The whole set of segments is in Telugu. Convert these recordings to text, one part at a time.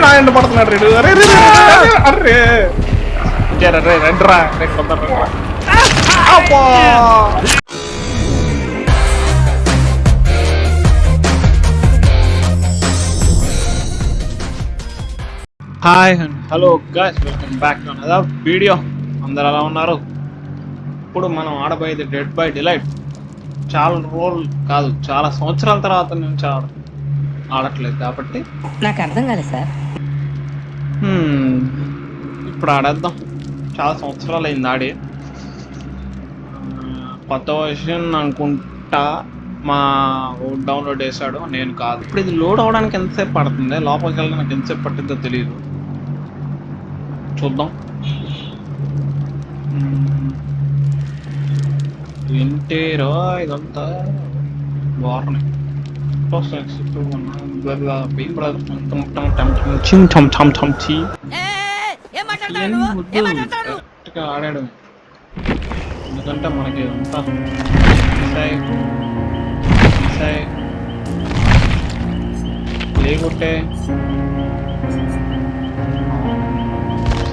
నా ఎండ పడుతున్నాడు రేడు. అరే అరే అరే రండ్రా అబ్బా. Hi hello guys, welcome back to another video. అందరు ఎలా ఉన్నారు? ఇప్పుడు మనం ఆడబోయేది డెడ్ బై డిలైట్. చాలా రోజులు కాదు, చాలా సంవత్సరాల తర్వాత నుంచి ఆడట్లేదు కాబట్టి నాకు అర్థం కాలేదు సార్. ఇప్పుడు ఆడేద్దాం. చాలా సంవత్సరాలు అయింది ఆడి. కొత్త వర్షన్ అనుకుంటా మా డౌన్లోడ్ చేశాడు, నేను కాదు. ఇప్పుడు ఇది లోడ్ అవడానికి ఎంతసేపు పడుతుంది, లోపలికి వెళ్ళడానికి ఎంతసేపు పట్టిందో తెలియదు. చూద్దాం. ఏంటేరో ఇదంతా బాగున్నాయి. ఆడాడు ఎందుకంటే మనకి అంతా లేకుంటే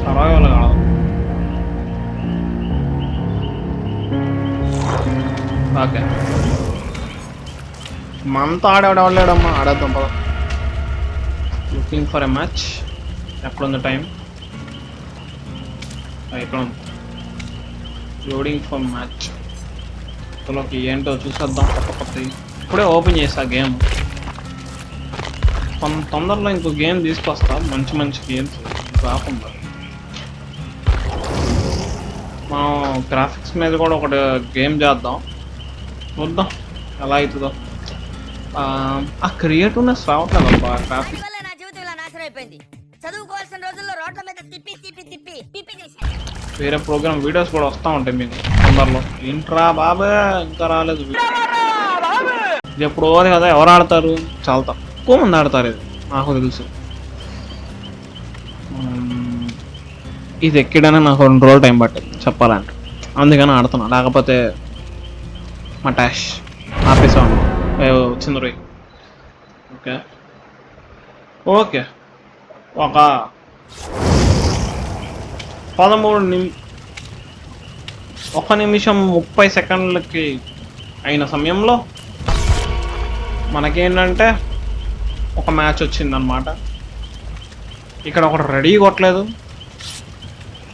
సరాగాలు కాదు. ఓకే, మనతో ఆడేవాడేవాళ్ళేడమ్మా, ఆడేద్దాం పద. Looking for a match. ఎక్కడుంది టైం? ఇక్కడ ఉంది. Loading for match. ఇందులోకి ఏంటో చూసేద్దాం. కొత్తది ఇప్పుడే ఓపెన్ చేసా గేమ్. తొందరలో ఇంకో గేమ్ తీసుకొస్తా, మంచి మంచి గేమ్స్ కాకుండా. మనం గ్రాఫిక్స్ మీద కూడా ఒకటి గేమ్ చేద్దాం, చూద్దాం ఎలా అవుతుందో. ఆ క్రియేటివ్నెస్ రావట్లేదు అబ్బా గ్రాఫిక్స్. వేరే ప్రోగ్రామ్ వీడియోస్ కూడా వస్తూ ఉంటాయి మీకు తొందరలో. ఇంట్రా బాబా ఇంకా రాలేదు. ఇది ఎప్పుడు పోదు కదా, ఎవరు ఆడతారు? చాలా తక్కువ మంది ఆడతారు ఇది, నాకు తెలుసు. ఇది ఎక్కడైనా నాకు 2 రోజులు టైం పట్టింది చెప్పాలంటే, అందుకని ఆడుతున్నా. లేకపోతే మా టాష్ ఆపేసాను వచ్చింది రోయ్. ఓకే ఓకే, ఒక 1 నిమిషం 30 సెకండ్లకి అయిన సమయంలో మనకేంటంటే ఒక మ్యాచ్ వచ్చిందనమాట. ఇక్కడ ఒకటి రెడీ కొట్టలేదు,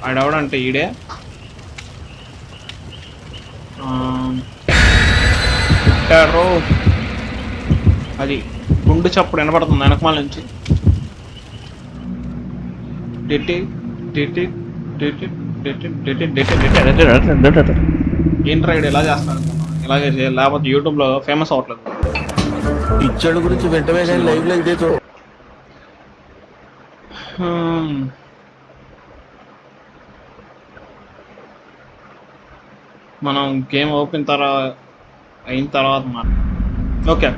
ఆడెవడంటే ఈడే. అది గుండు చప్పుడు వినపడుతుంది వెనకమాల నుంచి. ఏంట్రా ఇలా చేస్తాను, ఇలాగే చేయాలి, లేకపోతే యూట్యూబ్లో ఫేమస్ అవ్వట్లేదు. పిక్చర్ గురించి వెంటనే లైవ్ లో ఇదే మనం గేమ్ ఓపెన్ అయిన తర్వాత ఓకే.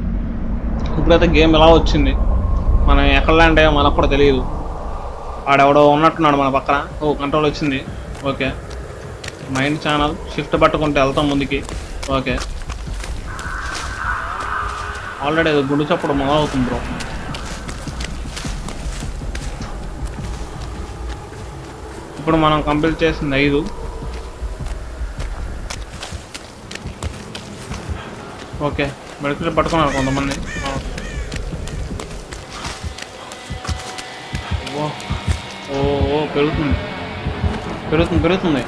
ఇప్పుడైతే గేమ్ ఎలా వచ్చింది, మనం ఎక్కడ ల్యాండ్ అయ్యో మనకు కూడా తెలియదు. ఆడెవడో ఉన్నట్టున్నాడు మన పక్కన. కంట్రోల్ వచ్చింది. ఓకే, మైండ్ ఛానల్ షిఫ్ట్ పట్టుకుంటే వెళ్తాం ముందుకి. ఓకే, ఆల్రెడీ గుండు చప్పుడు మొదలవుతుంది బ్రో. ఇప్పుడు మనం కంప్లీట్ చేసింది 5. ఓకే, మెడికల్ పట్టుకున్నారు కొంతమంది. ఓ పెరుగుతుంది పెరుగుతుంది పెరుగుతుంది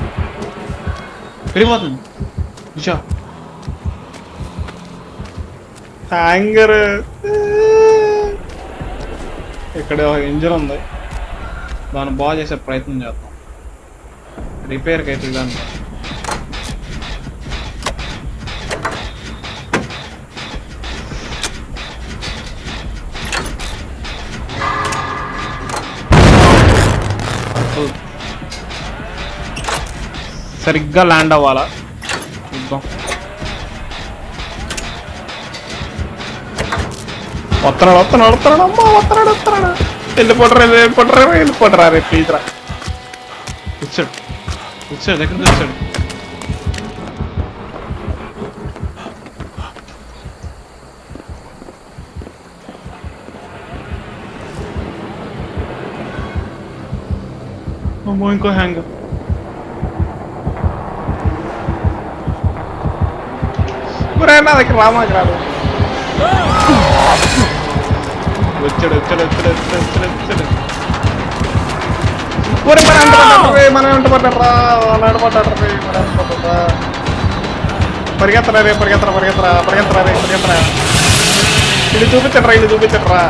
పెరిగిపోతుంది. విషా హ్యాంగర్ ఇక్కడ ఇంజిన్ ఉంది, దాన్ని బాగా చేసే ప్రయత్నం చేద్దాం. రిపేర్కి అయితే దాన్ని సరిగ్గా ల్యాండ్ అవ్వాలా చూద్దాం. వస్తున్నాడు అమ్మా, వస్తున్నాడు. వెళ్ళిపోటరా రే ప్లీజ్ రా. వచ్చాడు దగ్గర వచ్చాడు. అమ్మో ఇంకో హ్యాంగ్. నా దగ్గర రామాకి రాదు. వచ్చాడు. మనం వెంట పడ్డారా. పరిగెత్తరా రే. ఇది చూపించట్రా.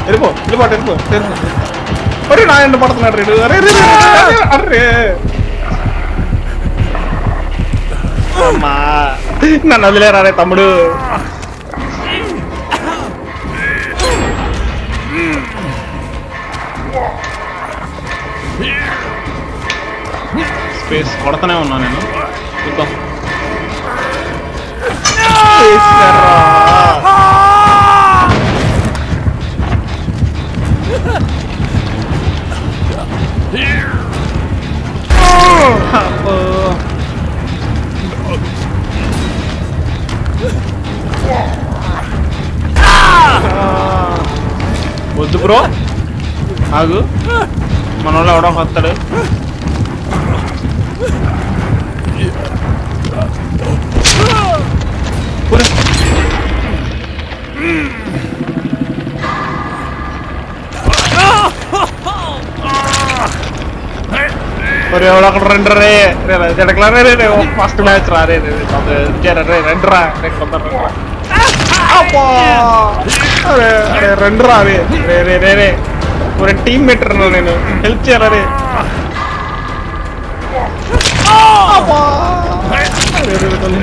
వెళ్ళిపో. మరి నా ఎండ పడుతున్నాడు రేడు. అరే అమ్మా నన్ను వదిలేరా రే తమ్ముడు. స్పేస్ కొడతానే ఉన్నా నేను. చూద్దాం. వద్దు బ్రో ఆగు. మన వాళ్ళు ఎవడో వస్తాడు. ఎవడో అక్కడ రండి రే. ఫస్ట్ మ్యాచ్ రే రండిరా. రెండు రా రే. టీమ్ మీటర్ నేను హెల్ప్ చేయాలా రే.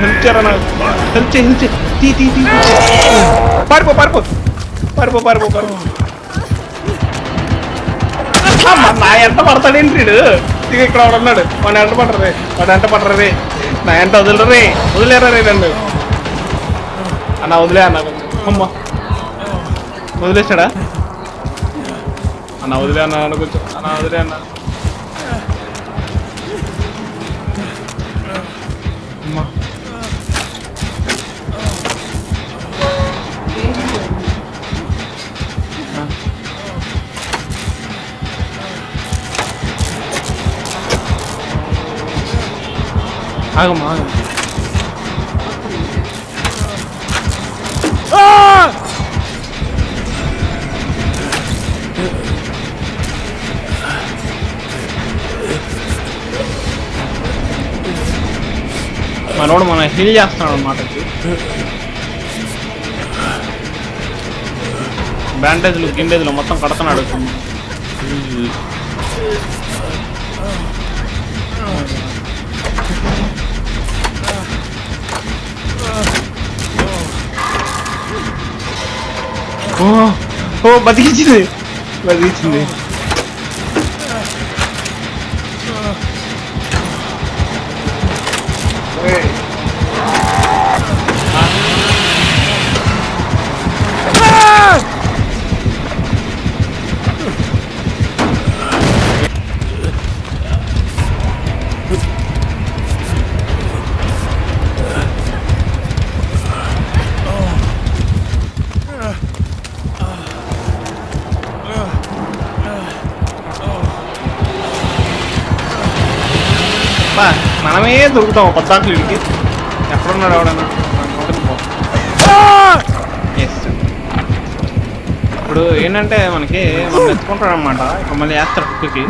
హెల్ప్ చేయరా నాకు. హెల్ప్ చేయి. పారిపో. నా ఎంట పడతాడేంటి ఇక ఇక్కడ ఉన్నాడు. వాడు ఎంట పడరా రే. నా ఎంట వదిలేరా రే నన్ను. అన్న వదిలే అన్న. అమ్మ వదిలేసాడా అన్న. వదిలే అన్న కొంచెం. అన్న వదిలే అన్న. అమ్మా ఆగమ్మా. మనోడు మన హీల్ చేస్తున్నాడు అన్నమాట. బ్యాండేజ్లు గిండేజ్లు మొత్తం కడుతున్నాడు. ఓ బతికించింది. మనమే దొరుకుతాం పద్దాకులు ఇంటికి. ఎక్కడున్నాడు ఎవడన్నా. ఇప్పుడు ఏంటంటే మనకి మనం ఎత్తుకుంటాడు అనమాట. ఇప్పుడు మళ్ళీ వేస్తాడు కుక్కకి.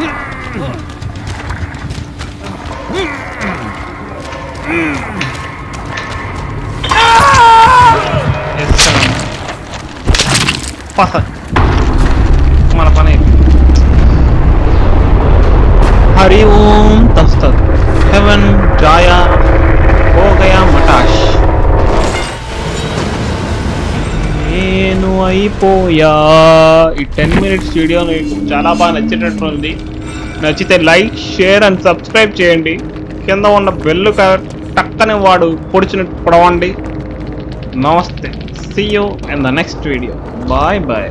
మన పని. हरि ओम तस्तत हेवन जाया हो गया मटाश. నేను అయిపోయా. ఈ 10 minutes వీడియో మీకు చాలా బాగా నచ్చేటట్టుంది. నచ్చితే లైక్, షేర్ అండ్ సబ్స్క్రైబ్ చేయండి. కింద ఉన్న బెల్ టక్కనే వాడు పొడిచినట్టు పొడవండి. నమస్తే. See you in the next video. Bye bye.